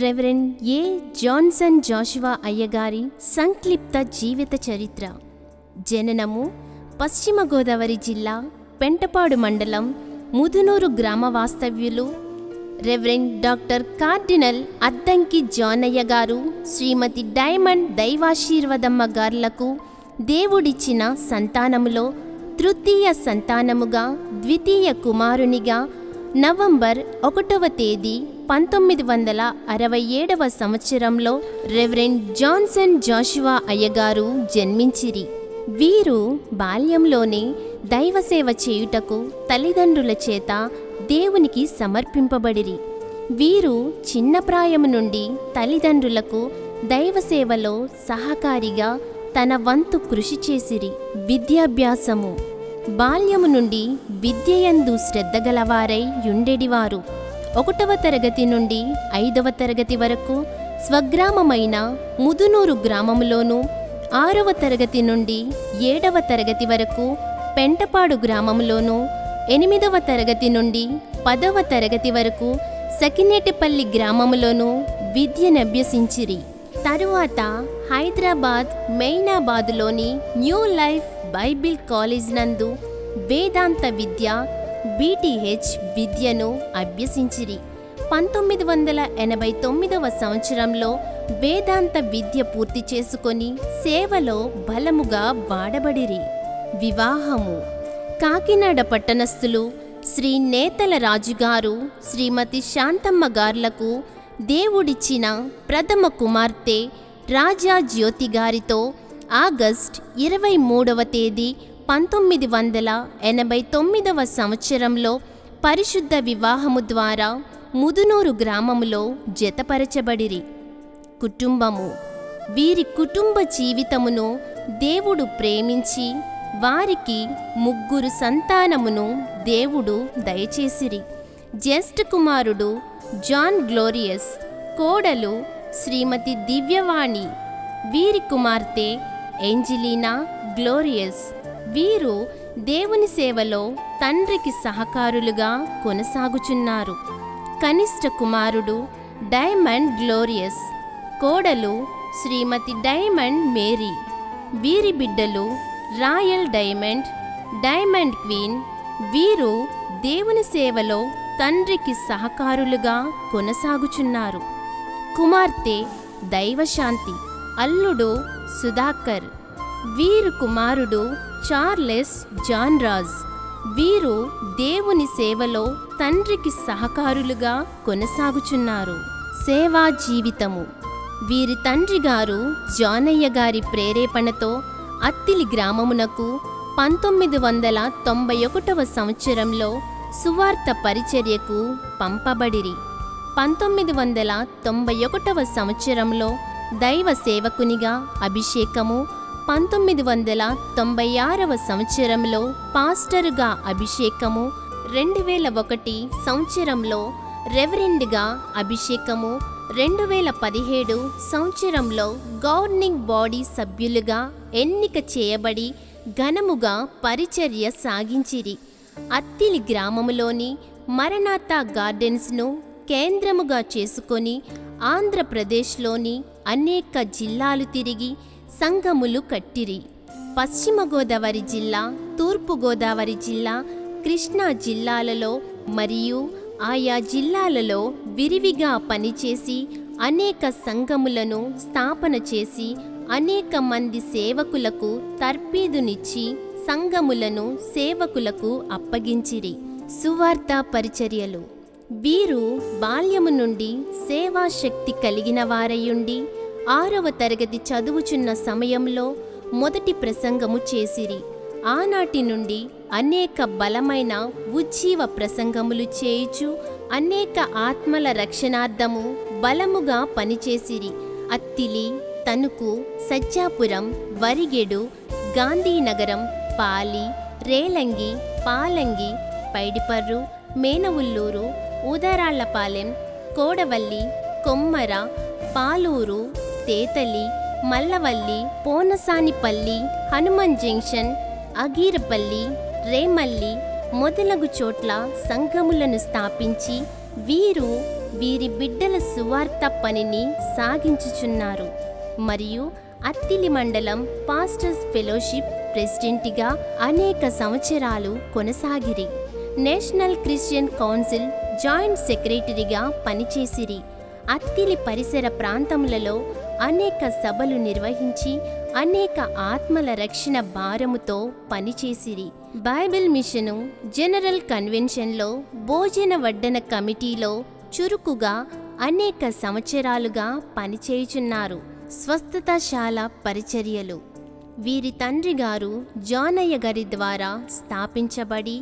Reverend ఏ. Johnson Jashuva అయ్యగారి సంక్లిప్త జీవిత చరిత్ర. జననము పశ్చిమ గోదావరి జిల్లా పెంటపాడు మండలం ముదునూరు గ్రామ వాస్తవ్యులు. Reverend doctor cardinal Addanki Janaiah గారు, శ్రీమతి డైమండ్ దైవాశీర్వదమ్మ గార్లకు దేవుడిచ్చిన సంతానములో తృతీయ సంతానముగా, ద్వితీయ కుమారునిగా నవంబర్ 1వ తేదీ 1967వ సంవత్సరంలో రెవరెండ్ జాన్సన్ జాషువా అయ్యగారు జన్మించిరి. వీరు బాల్యంలోనే దైవసేవ చేయుటకు తల్లిదండ్రుల చేత దేవునికి సమర్పింపబడిరి. వీరు చిన్న ప్రాయము నుండి తల్లిదండ్రులకు దైవసేవలో సహకారిగా తన వంతు కృషి చేసిరి. విద్యాభ్యాసము బాల్యము నుండి విద్యయందు శ్రద్ధగలవారై యుండెడివారు. 1వ తరగతి నుండి 5వ తరగతి వరకు స్వగ్రామమైన ముదునూరు గ్రామములోను, 6వ తరగతి నుండి 7వ తరగతి వరకు పెంటపాడు గ్రామములోను, 8వ తరగతి నుండి 10వ తరగతి వరకు సకినేటిపల్లి గ్రామములోను విద్యనభ్యసించిరి. తరువాత హైదరాబాద్ మెయినాబాదులోని న్యూ లైఫ్ బైబిల్ కాలేజ్ నందు వేదాంత విద్య బీటీహెచ్ విద్యను అభ్యసించిరి. 1989వ సంవత్సరంలో వేదాంత విద్య పూర్తి చేసుకొని సేవలో బలముగా వాడబడిరి. వివాహము కాకినాడ పట్టణస్థులు శ్రీ నేతల రాజుగారు, శ్రీమతి శాంతమ్మ గార్లకు దేవుడిచ్చిన ప్రథమ కుమార్తె రాజా జ్యోతి గారితో ఆగస్ట్ 23వ తేదీ 1989వ సంవత్సరంలో పరిశుద్ధ వివాహము ద్వారా ముదునూరు గ్రామములో జతపరచబడిరి. కుటుంబము వీరి కుటుంబ జీవితమును దేవుడు ప్రేమించి వారికి 3 సంతానమును దేవుడు దయచేసిరి. జ్యేష్ఠ కుమారుడు జాన్ గ్లోరియస్, కోడలు శ్రీమతి దివ్యవాణి, వీరి కుమార్తె ఏంజిలీనా గ్లోరియస్. వీరు దేవుని సేవలో తండ్రికి సహకారులుగా కొనసాగుచున్నారు. కనిష్ట కుమారుడు డైమండ్ గ్లోరియస్, కోడలు శ్రీమతి డైమండ్ మేరీ. వీరి బిడ్డలు రాయల్ డైమండ్, డైమండ్ క్వీన్. వీరు దేవుని సేవలో తండ్రికి సహకారులుగా కొనసాగుచున్నారు. కుమార్తె దైవశాంతి, అల్లుడు సుధాకర్. వీరు కుమారుడు చార్లెస్ జాన్ రాజ్. వీరు దేవుని సేవలో తండ్రికి సహకారులుగా కొనసాగుచున్నారు. సేవా జీవితము వీరి తండ్రి గారు జానయ్య గారి ప్రేరేపణతో అత్తిలి గ్రామమునకు 1991వ సంవత్సరంలో సువార్త పరిచర్యకు పంపబడిరి. 1991వ సంవత్సరంలో దైవ సేవకునిగా అభిషేకము, 1996వ సంవత్సరంలో పాస్టరుగా అభిషేకము, 2001 సంవత్సరంలో రెవరెండ్గా అభిషేకము, 2017 సంవత్సరంలో గవర్నింగ్ బాడీ సభ్యులుగా ఎన్నిక చేయబడి ఘనముగా పరిచర్య సాగించిరి. అత్తిలి గ్రామములోని మరణాతా గార్డెన్స్ను కేంద్రముగా చేసుకొని ఆంధ్రప్రదేశ్లోని అనేక జిల్లాలు తిరిగి సంఘములు కట్టిరి. పశ్చిమ గోదావరి జిల్లా, తూర్పు గోదావరి జిల్లా, కృష్ణా జిల్లాలలో మరియు ఆయా జిల్లాలలో విరివిగా పనిచేసి అనేక సంఘములను స్థాపన చేసి అనేక మంది సేవకులకు తర్పీదునిచ్చి సంఘములను సేవకులకు అప్పగించిరి. సువార్త పరిచర్యలు వీరు బాల్యము నుండి సేవాశక్తి కలిగిన వారయుండి 6వ తరగతి చదువుచున్న సమయంలో మొదటి ప్రసంగము చేసిరి. ఆనాటి నుండి అనేక బలమైన ఉజ్జీవ ప్రసంగములు చేయుచు అనేక ఆత్మల రక్షణార్థము బలముగా పనిచేసిరి. అత్తిలి, తణుకు, సజ్జాపురం, వరిగెడు, గాంధీనగరం, పాలి, రేలంగి, పాలంగి, పైడిపర్రు, మేనవుల్లూరు, ఊదరాళ్లపాలెం, కోడవల్లి, కొమ్మర, పాలూరు, తేతలి, మల్లవల్లి, పోనసానిపల్లి, హనుమన్ జంక్షన్, అగీరపల్లి, రేమల్లి, మొదలగు చోట్ల సంఘములను స్థాపించి వీరి బిడ్డల సువార్త పనిని సాగించుచున్నారు. మరియు అత్తిలి మండలం పాస్టర్స్ ఫెలోషిప్ ప్రెసిడెంట్గా అనేక సంవత్సరాలు కొనసాగిరి. నేషనల్ క్రిస్టియన్ కౌన్సిల్ జాయింట్ సెక్రటరీగా పనిచేసిరి. అత్తిలి పరిసర ప్రాంతములలో అనేక సభలు నిర్వహించి అనేక ఆత్మల రక్షణ భారముతో పనిచేసిరి. బైబిల్ మిషను జనరల్ కన్వెన్షన్లో భోజన వడ్డన కమిటీలో చురుకుగా అనేక సంవత్సరాలుగా పనిచేయుచున్నారు. స్వస్థతశాల పరిచర్యలు వీరి తండ్రి గారు జానయ్య గారి ద్వారా స్థాపించబడి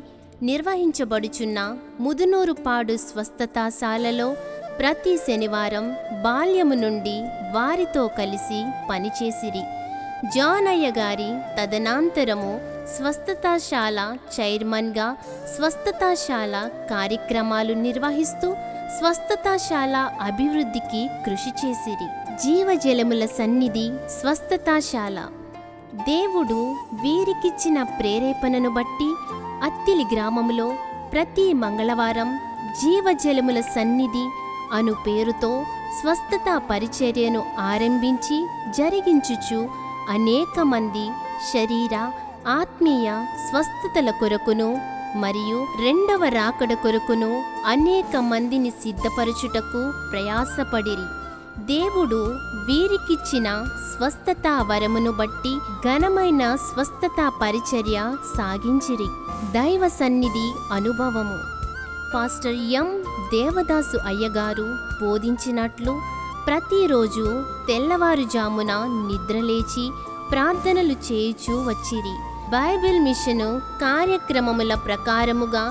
నిర్వహించబడుచున్న ముదునూరుపాడు స్వస్థతశాలలో ప్రతి శనివారం బాల్యము నుండి వారితో కలిసి పనిచేసిరి. జానయ్య గారి తదనంతరము స్వస్థతశాల చైర్మన్గా స్వస్థతశాల కార్యక్రమాలు నిర్వహిస్తూ స్వస్థతశాల అభివృద్ధికి కృషి చేసిరి. జీవజలముల సన్నిధి స్వస్థతశాల దేవుడు వీరికిచ్చిన ప్రేరేపణను బట్టి అత్తిలి గ్రామంలో ప్రతి మంగళవారం జీవజలముల సన్నిధి అను పేరుతో స్వస్థత పరిచర్యను ఆరంభించి జరిగించుచు అనేక మంది శరీర ఆత్మీయ స్వస్థతల కొరకును మరియు రెండవ రాకడ కొరకును అనేక మందిని సిద్ధపరచుటకు ప్రయాసపడిరి. దేవుడు వీరికిచ్చిన స్వస్థత వరమును బట్టి ఘనమైన స్వస్థత పరిచర్య సాగించిరి. దైవ సన్నిధి అనుభవము పాస్టర్ ఎం దేవదాసు అయ్యగారు బోధించినట్లు ప్రతిరోజు తెల్లవారుజామున నిద్రలేచి ప్రార్థనలు చేయుచూ వచ్చిరి. బైబిల్ మిషను కార్యక్రమముల ప్రకారముగా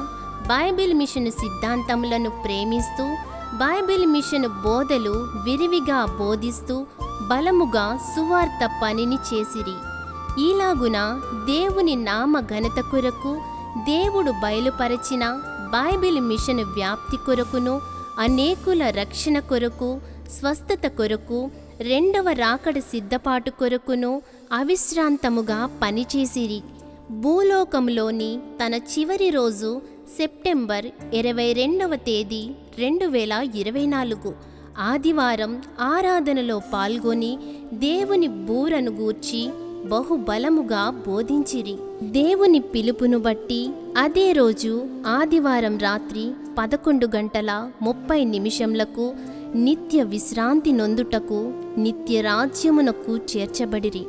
బైబిల్ మిషను సిద్ధాంతములను ప్రేమిస్తూ బైబిల్ మిషను బోధలు విరివిగా బోధిస్తూ బలముగా సువార్త పనిని చేసిరి. ఈలాగున దేవుని నామ ఘనత కొరకు దేవుడు బయలుపరచిన బైబిల్ మిషను వ్యాప్తి కొరకును అనేకుల రక్షణ కొరకు స్వస్థత కొరకు రెండవ రాకడ సిద్ధపాటు కొరకును అవిశ్రాంతముగా పనిచేసిరి. భూలోకంలోని తన చివరి రోజు సెప్టెంబర్ 22వ తేదీ 2024 ఆదివారం ఆరాధనలో పాల్గొని దేవుని బూరను గూర్చి బహుబలముగా బోధించిరి. దేవుని పిలుపును బట్టి అదే రోజు ఆదివారం రాత్రి 11:30 నిత్య విశ్రాంతి నొందుటకు నిత్య రాజ్యమునకు చేర్చబడిరి.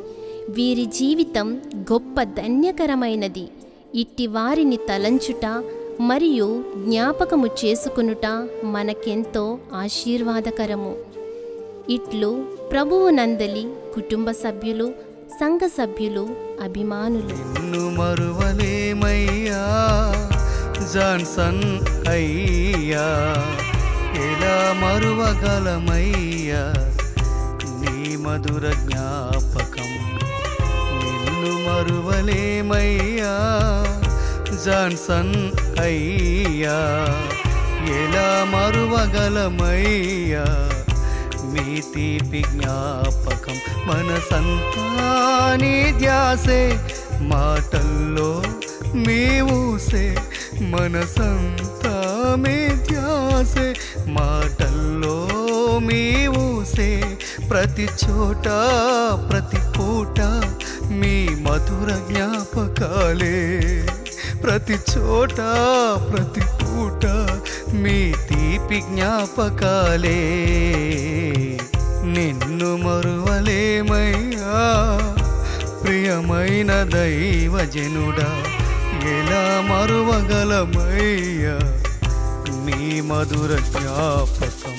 వీరి జీవితం గొప్ప ధన్యకరమైనది. ఇట్టి వారిని తలంచుట మరియు జ్ఞాపకము చేసుకునుట మనకెంతో ఆశీర్వాదకరము. ఇట్లు ప్రభువు నందలి కుటుంబ సభ్యులు, సంఘ సభ్యులు, అభిమానులు. నిన్ను మరువలేమయ్యా జాన్సన్ అయ్యా, ఎలా మరువగలమయ్యా నీ మధుర జ్ఞాపకం. నిన్ను మరువలేమయ్యా జాన్సన్ అయ్యా, ఎలా మరువగలమయ్యా మీ తీపి జ్ఞాపకం. మనసంతాని ధ్యాసే మాటల్లో మీ ఊసే, మనసంతా మీ ధ్యాసే మాటల్లో మీ ఊసే. ప్రతి చోట ప్రతి పూట మీ మధుర జ్ఞాపకాలే, ప్రతి చోట ప్రతి పూట మీ తీపి జ్ఞాపకాలే. నిన్ను మరువలేమయ్యా ప్రియమైన దైవజనుడా, ఎలా మరువగలమయ్యా మీ మధుర జ్ఞాపకం.